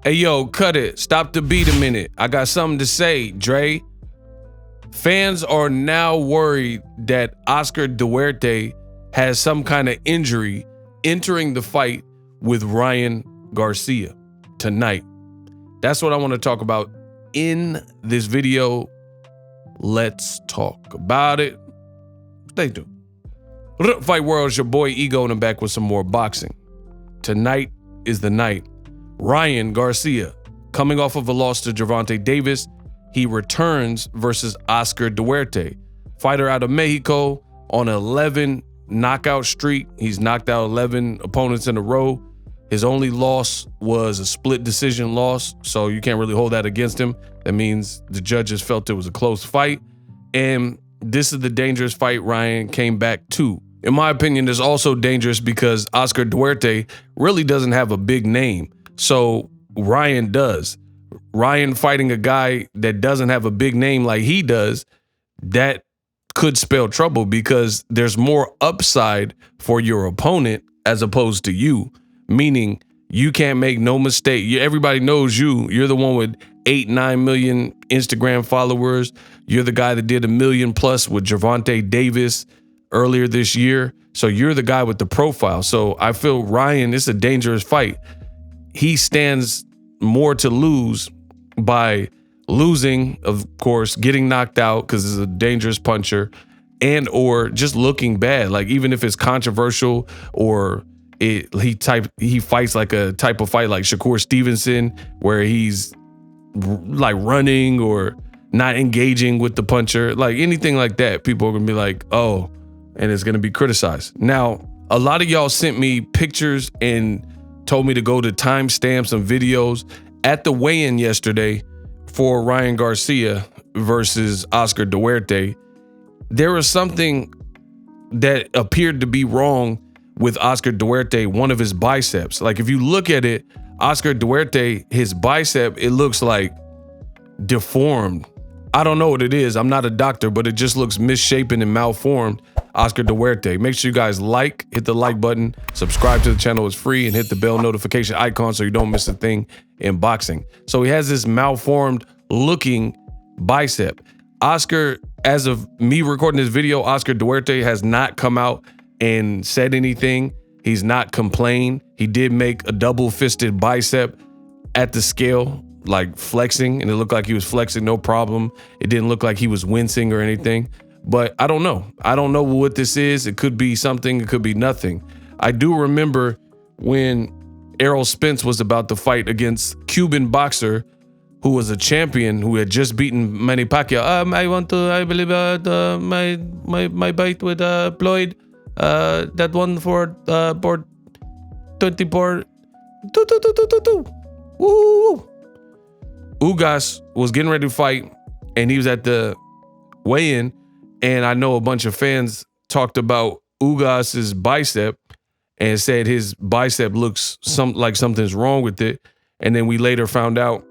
Hey, yo, cut it. Stop the beat a minute. I got something to say, Dre. Fans are now worried that Oscar Duarte has some kind of injury entering the fight with Ryan Garcia tonight. That's what I want to talk about in this video. Let's talk about it. Stay tuned. What up, Fight World? It's your boy Ego, and I'm back with some more boxing. Tonight is the night. Ryan Garcia, coming off of a loss to Gervonta Davis, he returns versus Oscar Duarte, fighter out of Mexico on an 11 knockout streak. He's knocked out 11 opponents in a row. His only loss was a split decision loss, so you can't really hold that against him. That means the judges felt it was a close fight, and this is the dangerous fight Ryan came back to. In my opinion, it's also dangerous because Oscar Duarte really doesn't have a big name. So Ryan does. Ryan fighting a guy that doesn't have a big name like he does, that could spell trouble because there's more upside for your opponent as opposed to you, meaning you can't make no mistake. Everybody knows you. You're the one with 8-9 million Instagram followers. You're the guy that did 1 million plus with Gervonta Davis earlier this year. So you're the guy with the profile. So I feel Ryan, it's a dangerous fight. He stands more to lose by losing, of course, getting knocked out because he's a dangerous puncher, and or just looking bad. Like, even if it's controversial or he fights like a type of fight like Shakur Stevenson where he's like running or not engaging with the puncher, like anything like that, people are gonna be like, oh, and it's gonna be criticized. Now, a lot of y'all sent me pictures and told me to go to timestamps and videos at the weigh-in yesterday for Ryan Garcia versus Oscar Duarte. There was something that appeared to be wrong with Oscar Duarte, one of his biceps. Like, if you look at it, Oscar Duarte, his bicep, it looks like deformed. I don't know what it is. I'm not a doctor, but it just looks misshapen and malformed. Oscar Duarte. Make sure you guys hit the like button, subscribe to the channel, it's free, and hit the bell notification icon so you don't miss a thing in boxing. So he has this malformed looking bicep. Oscar, as of me recording this video, Oscar Duarte has not come out and said anything. He's not complained. He did make a double-fisted bicep at the scale, like flexing, and it looked like he was flexing, no problem. It didn't look like he was wincing or anything. But I don't know. I don't know what this is. It could be something. It could be nothing. I do remember when Errol Spence was about to fight against Cuban boxer who was a champion who had just beaten Manny Pacquiao. I believe my fight with Floyd. That one for 24. Woo! Ugas was getting ready to fight, and he was at the weigh-in, and I know a bunch of fans talked about Ugas's bicep and said his bicep looks like something's wrong with it. And then we later found out,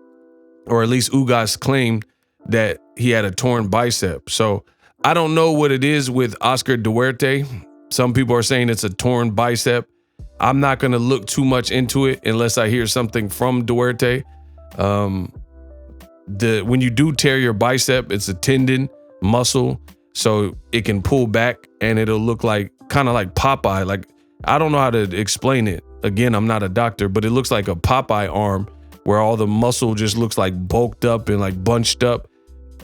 or at least Ugas claimed, that he had a torn bicep. So I don't know what it is with Oscar Duarte. Some people are saying it's a torn bicep. I'm not going to look too much into it unless I hear something from Duarte. When you do tear your bicep, it's a tendon, muscle, so it can pull back and it'll look like kind of like Popeye. Like, I don't know how to explain it. Again, I'm not a doctor, but it looks like a Popeye arm where all the muscle just looks like bulked up and like bunched up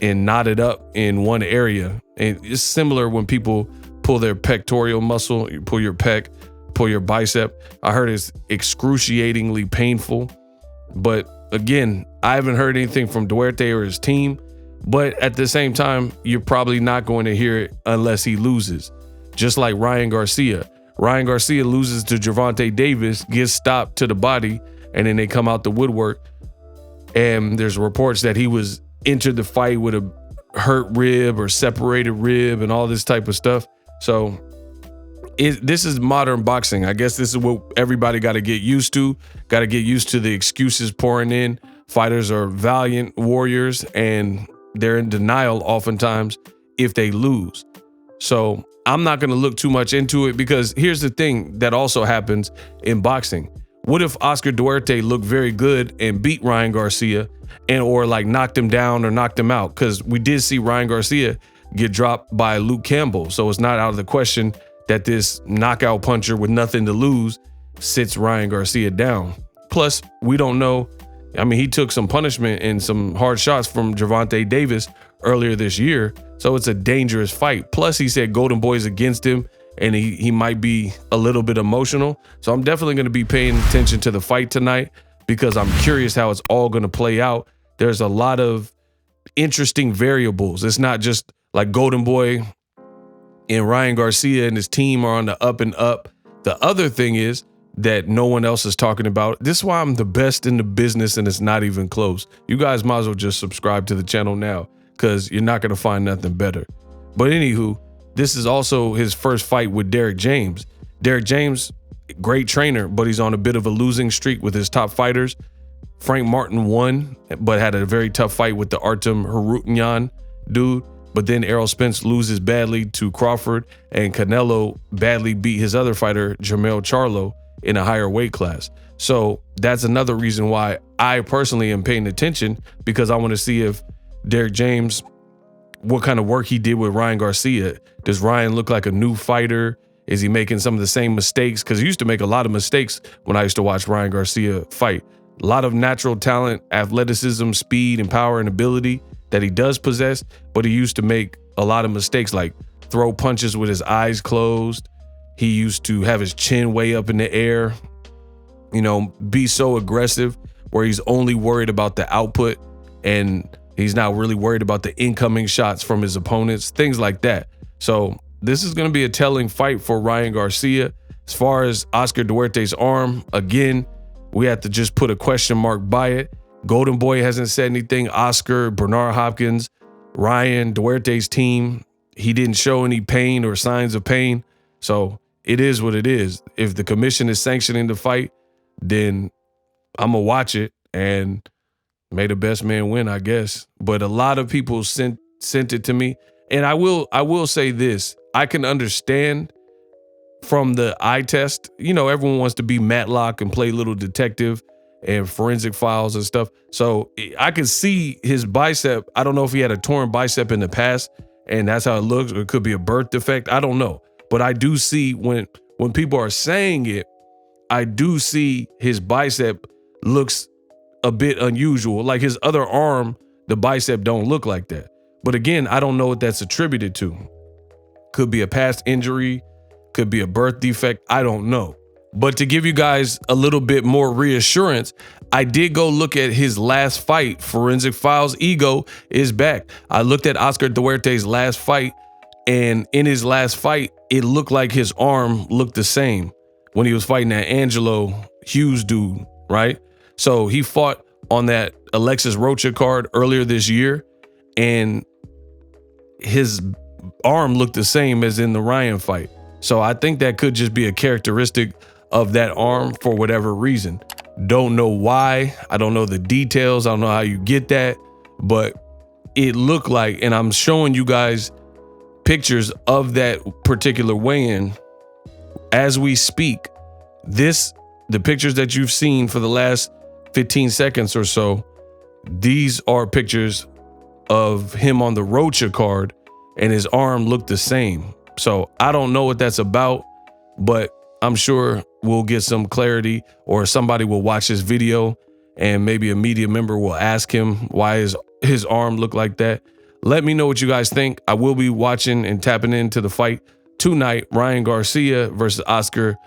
and knotted up in one area. And it's similar when people pull their pectoral muscle, you pull your pec, pull your bicep. I heard it's excruciatingly painful. But again, I haven't heard anything from Duarte or his team. But at the same time, you're probably not going to hear it unless he loses. Just like Ryan Garcia. Ryan Garcia loses to Gervonta Davis, gets stopped to the body, and then they come out the woodwork. And there's reports that he was entered the fight with a hurt rib or separated rib and all this type of stuff. So this is modern boxing. I guess this is what everybody got to get used to. Got to get used to the excuses pouring in. Fighters are valiant warriors, and they're in denial oftentimes if they lose. So I'm not going to look too much into it, because here's the thing that also happens in boxing. What if Oscar Duarte looked very good and beat Ryan Garcia and or like knocked him down or knocked him out? Because we did see Ryan Garcia get dropped by Luke Campbell. So it's not out of the question that this knockout puncher with nothing to lose sits Ryan Garcia down. Plus, we don't know. I mean, he took some punishment and some hard shots from Gervonta Davis earlier this year. So it's a dangerous fight. Plus, he said Golden Boy's against him and he might be a little bit emotional. So I'm definitely going to be paying attention to the fight tonight because I'm curious how it's all going to play out. There's a lot of interesting variables. It's not just like Golden Boy and Ryan Garcia and his team are on the up and up. The other thing is that no one else is talking about. This is why I'm the best in the business and it's not even close. You guys might as well just subscribe to the channel now because you're not going to find nothing better. But anywho, this is also his first fight with Derek James. Derek James, great trainer, but he's on a bit of a losing streak with his top fighters. Frank Martin won, but had a very tough fight with the Artem Harutyunyan dude. But then Errol Spence loses badly to Crawford, and Canelo badly beat his other fighter, Jermell Charlo, in a higher weight class. So that's another reason why I personally am paying attention, because I want to see if Derek James, what kind of work he did with Ryan Garcia. Does Ryan look like a new fighter? Is he making some of the same mistakes? Because he used to make a lot of mistakes when I used to watch Ryan Garcia fight. A lot of natural talent, athleticism, speed, and power and ability that he does possess, but he used to make a lot of mistakes, like throw punches with his eyes closed. He used to have his chin way up in the air, you know, be so aggressive where he's only worried about the output and he's not really worried about the incoming shots from his opponents, things like that. So this is going to be a telling fight for Ryan Garcia. As far as Oscar Duarte's arm, again, we have to just put a question mark by it. Golden Boy hasn't said anything. Oscar, Bernard Hopkins, Ryan, Duarte's team, he didn't show any pain or signs of pain. So it is what it is. If the commission is sanctioning the fight, then I'm going to watch it and may the best man win, I guess. But a lot of people sent it to me. And I will say this. I can understand from the eye test, you know, everyone wants to be Matlock and play little detective and forensic files and stuff. So I could see his bicep. I don't know if he had a torn bicep in the past and that's how it looks, or it could be a birth defect. I don't know. But I do see when people are saying it, I do see his bicep looks a bit unusual. Like his other arm, the bicep don't look like that. But again, I don't know what that's attributed to. Could be a past injury, could be a birth defect. I don't know. But to give you guys a little bit more reassurance, I did go look at his last fight. Forensic Files Ego is back. I looked at Oscar Duarte's last fight, and in his last fight, it looked like his arm looked the same when he was fighting that Angelo Hughes dude, right? So he fought on that Alexis Rocha card earlier this year, and his arm looked the same as in the Ryan fight. So I think that could just be a characteristic of that arm for whatever reason. Don't know why. I don't know the details. I don't know how you get that, but it looked like, and I'm showing you guys pictures of that particular weigh-in as we speak. The pictures that you've seen for the last 15 seconds or so, these are pictures of him on the Rocha card, and his arm looked the same. So I don't know what that's about, but I'm sure we'll get some clarity, or somebody will watch this video and maybe a media member will ask him why his arm looked like that. Let me know what you guys think. I will be watching and tapping into the fight tonight. Ryan Garcia versus Oscar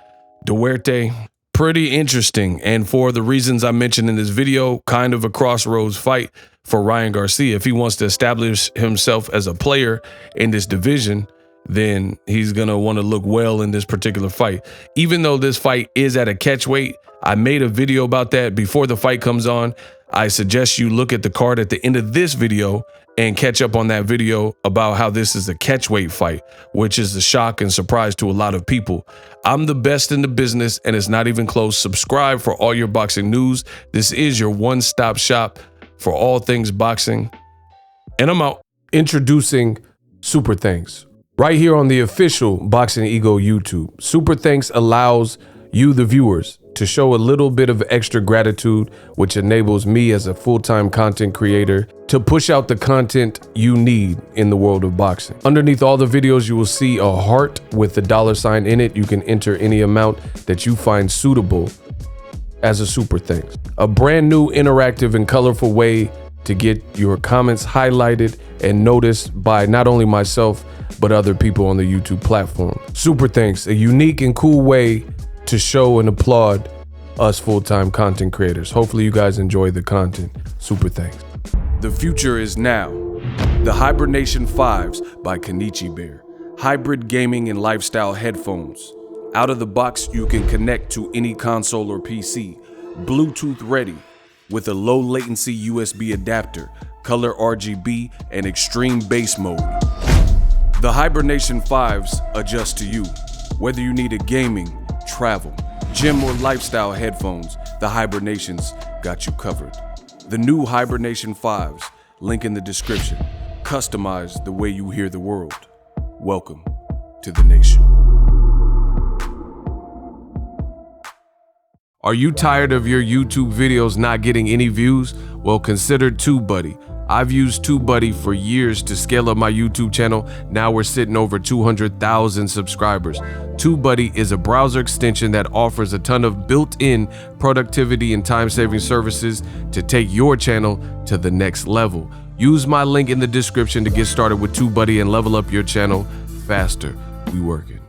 Duarte. Pretty interesting. And for the reasons I mentioned in this video, kind of a crossroads fight for Ryan Garcia. If he wants to establish himself as a player in this division, then he's going to want to look well in this particular fight. Even though this fight is at a catch weight, I made a video about that before the fight comes on. I suggest you look at the card at the end of this video and catch up on that video about how this is a catchweight fight, which is a shock and surprise to a lot of people. I'm the best in the business, and it's not even close. Subscribe for all your boxing news. This is your one-stop shop for all things boxing. And I'm out. Introducing Super Thanks right here on the official Boxing Ego YouTube. Super Thanks allows you, the viewers, to show a little bit of extra gratitude, which enables me as a full-time content creator to push out the content you need in the world of boxing. Underneath all the videos, you will see a heart with the $sign in it. You can enter any amount that you find suitable as a super thanks. A brand new interactive and colorful way to get your comments highlighted and noticed by not only myself, but other people on the YouTube platform. Super thanks, a unique and cool way to show and applaud us full-time content creators. Hopefully you guys enjoy the content. Super thanks. The future is now. The Hibernation 5s by Kenichi Bear. Hybrid gaming and lifestyle headphones. Out of the box, you can connect to any console or PC. Bluetooth ready with a low latency USB adapter, color RGB, and extreme bass mode. The Hibernation 5s adjust to you. Whether you need a gaming, travel, gym, or lifestyle headphones, the Hibernations got you covered. The new Hibernation 5s, link in the description. Customize the way you hear the world. Welcome to the nation. Are you tired of your YouTube videos not getting any views? Well, consider TubeBuddy. I've used TubeBuddy for years to scale up my YouTube channel. Now we're sitting over 200,000 subscribers. TubeBuddy is a browser extension that offers a ton of built-in productivity and time-saving services to take your channel to the next level. Use my link in the description to get started with TubeBuddy and level up your channel faster. We working.